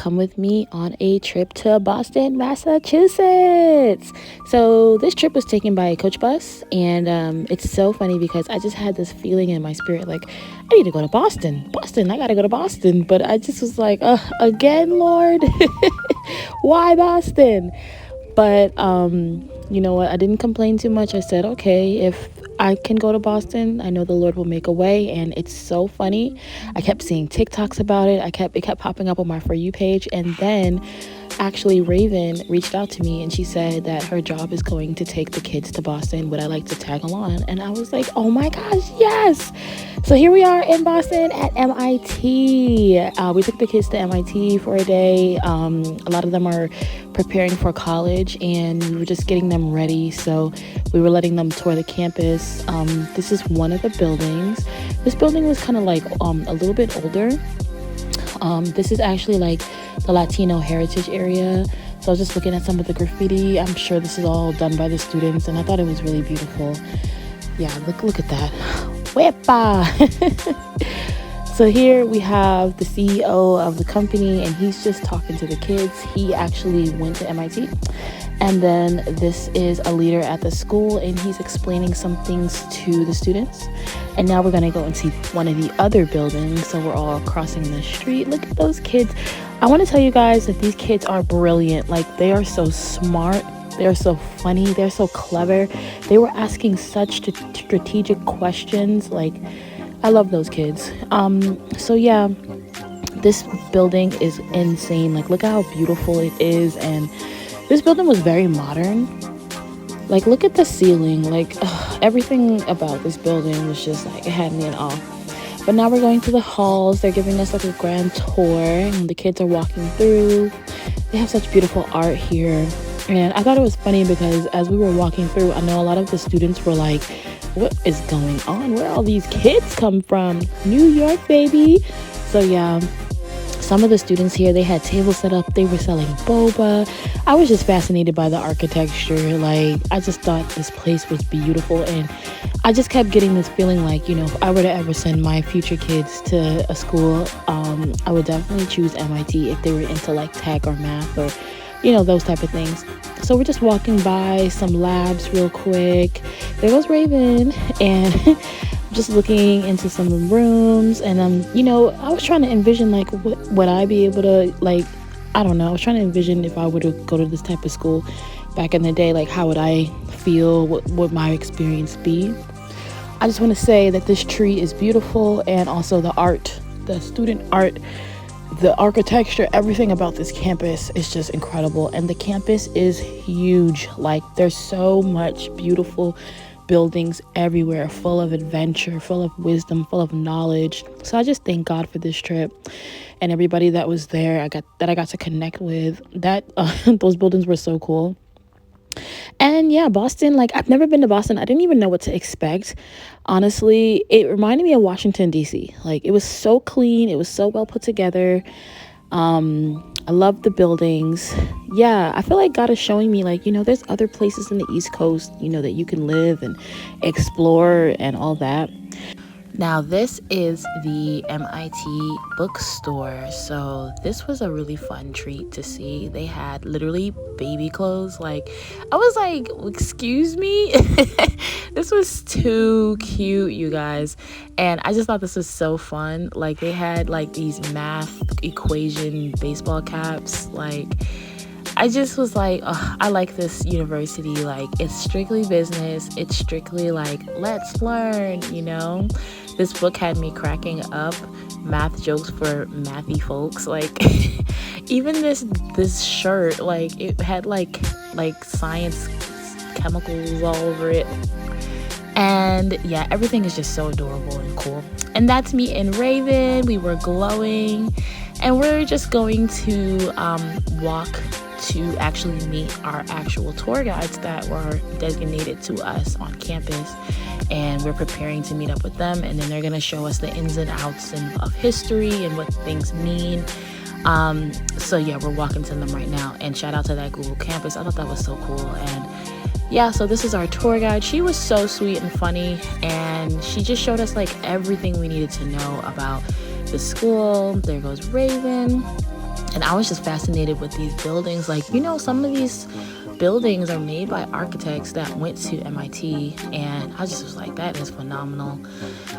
come with me on a trip to Boston, Massachusetts. So this trip was taken by a coach bus, and it's so funny because I just had this feeling in my spirit like, I need to go to Boston. Boston, I gotta go to Boston. But I just was like, again, Lord, why Boston? But you know what? I didn't complain too much. I said, okay, if I can go to Boston, I know the Lord will make a way. And it's so funny. I kept seeing TikToks about it. It kept popping up on my For You page. And then actually Raven reached out to me and she said that her job is going to take the kids to Boston. Would I like to tag along? And I was like, oh my gosh, yes. So here we are in Boston at MIT. We took the kids to MIT for a day. A lot of them are preparing for college and we were just getting them ready. So we were letting them tour the campus. This is one of the buildings. This building was kind of like a little bit older. This is actually like the Latino heritage area. So I was just looking at some of the graffiti. I'm sure this is all done by the students and I thought it was really beautiful. Yeah, look at that. Wepa! So here we have the CEO of the company and he's just talking to the kids. He actually went to MIT. And then this is a leader at the school and he's explaining some things to the students. And now we're going to go and see one of the other buildings. So we're all crossing the street. Look at those kids. I want to tell you guys that these kids are brilliant. Like, they are so smart. They're so funny. They're so clever. They were asking such strategic questions. Like, I love those kids. So yeah, this building is insane. Like, look how beautiful it is. And this building was very modern. Like, look at the ceiling. Like, everything about this building was just like, it had me in awe. But now we're going to the halls. They're giving us like a grand tour and the kids are walking through. They have such beautiful art here. And I thought it was funny because as we were walking through, I know a lot of the students were like, what is going on? Where all these kids come from? New York, baby. So yeah, some of the students here, they had tables set up. They were selling boba. I was just fascinated by the architecture. Like, I just thought this place was beautiful. And I just kept getting this feeling like, you know, if I were to ever send my future kids to a school, I would definitely choose MIT if they were into like tech or math or, you know, those type of things. So we're just walking by some labs real quick. There goes Raven. And just looking into some rooms. And, you know, I was trying to envision, like, what would I be able to, like, I don't know. I was trying to envision if I were to go to this type of school back in the day, like, how would I feel? What would my experience be? I just want to say that this tree is beautiful, and also the art, the student art, the architecture, everything about this campus is just incredible. And the campus is huge. Like, there's so much beautiful buildings everywhere, full of adventure, full of wisdom, full of knowledge. So I just thank God for this trip and everybody that was there. I got to connect with. That those buildings were so cool. And yeah, Boston, like, I've never been to Boston. I didn't even know what to expect. Honestly, it reminded me of Washington, D.C. Like, it was so clean. It was so well put together. I love the buildings. Yeah, I feel like God is showing me, like, you know, there's other places in the East Coast, you know, that you can live and explore and all that. Now, this is the MIT bookstore. So this was a really fun treat to see. They had literally baby clothes. Like, I was like, excuse me? This was too cute, you guys. And I just thought this was so fun. Like, they had like these math equation baseball caps. Like, I just was like, oh, I like this university. Like, it's strictly business. It's strictly like, let's learn, you know? This book had me cracking up. Math jokes for mathy folks. Like, even this shirt, like, it had like science chemicals all over it. And yeah, everything is just so adorable and cool. And that's me and Raven. We were glowing. And we're just going to walk to actually meet our actual tour guides that were designated to us on campus. And we're preparing to meet up with them, and then they're going to show us the ins and outs of history and what things mean. So yeah, we're walking to them right now, and shout out to that Google campus. I thought that was so cool. And yeah, so this is our tour guide. She was so sweet and funny, and she just showed us like everything we needed to know about the school. There goes Raven. And I was just fascinated with these buildings. Like, some of these buildings are made by architects that went to MIT, and I just was like, that is phenomenal.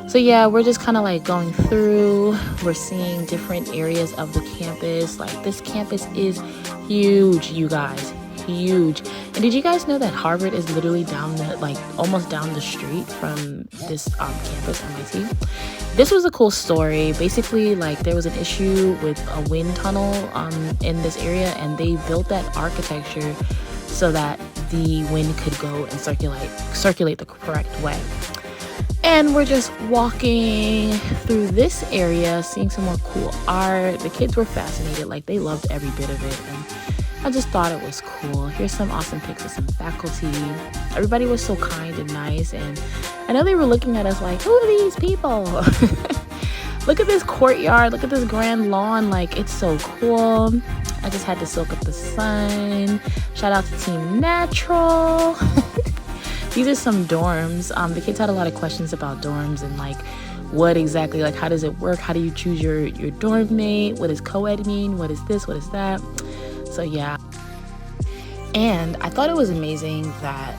So yeah, we're just kind of like going through, we're seeing different areas of the campus. Like, this campus is huge, you guys, huge. And did you guys know that Harvard is literally almost down the street from this campus, MIT? This was a cool story. Basically, like, there was an issue with a wind tunnel in this area, and they built that architecture so that the wind could go and circulate the correct way. And we're just walking through this area, seeing some more cool art. The kids were fascinated, like, they loved every bit of it, and I just thought it was cool. Here's some awesome pics of some faculty. Everybody was so kind and nice, and I know they were looking at us like, who are these people? Look at this courtyard, look at this grand lawn, like, it's so cool. I just had to soak up the sun. Shout out to Team Natural. These are some dorms. The kids had a lot of questions about dorms and like what exactly, like, how does it work? How do you choose your dorm mate? What does co-ed mean? What is this? What is that? So yeah. And I thought it was amazing that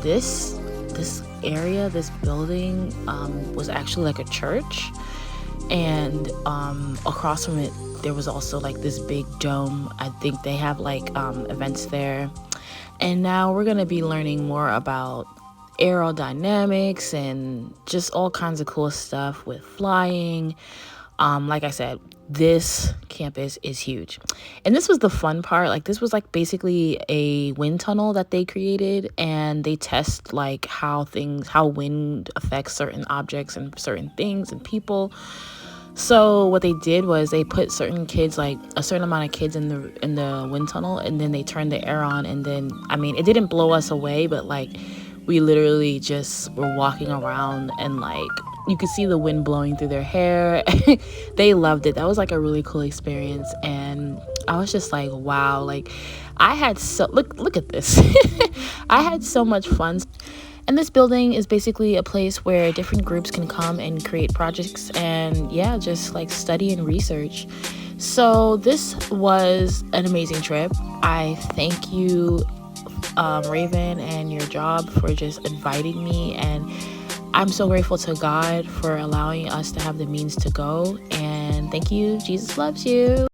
this area, this building was actually like a church. And across from it, there was also like this big dome. I think they have like events there. And now we're gonna be learning more about aerodynamics and just all kinds of cool stuff with flying. Like I said, this campus is huge. And this was the fun part. Like, this was like basically a wind tunnel that they created, and they test like how wind affects certain objects and certain things and people. So what they did was they put certain kids, like a certain amount of kids in the wind tunnel, and then they turned the air on, and then, I mean, it didn't blow us away, but like we literally just were walking around and like you could see the wind blowing through their hair. They loved it. That was like a really cool experience, and I was just like, wow, like I had look at this. I had so much fun. And this building is basically a place where different groups can come and create projects and, yeah, just like study and research. So this was an amazing trip. I thank you, Raven, and your job for just inviting me. And I'm so grateful to God for allowing us to have the means to go. And thank you. Jesus loves you.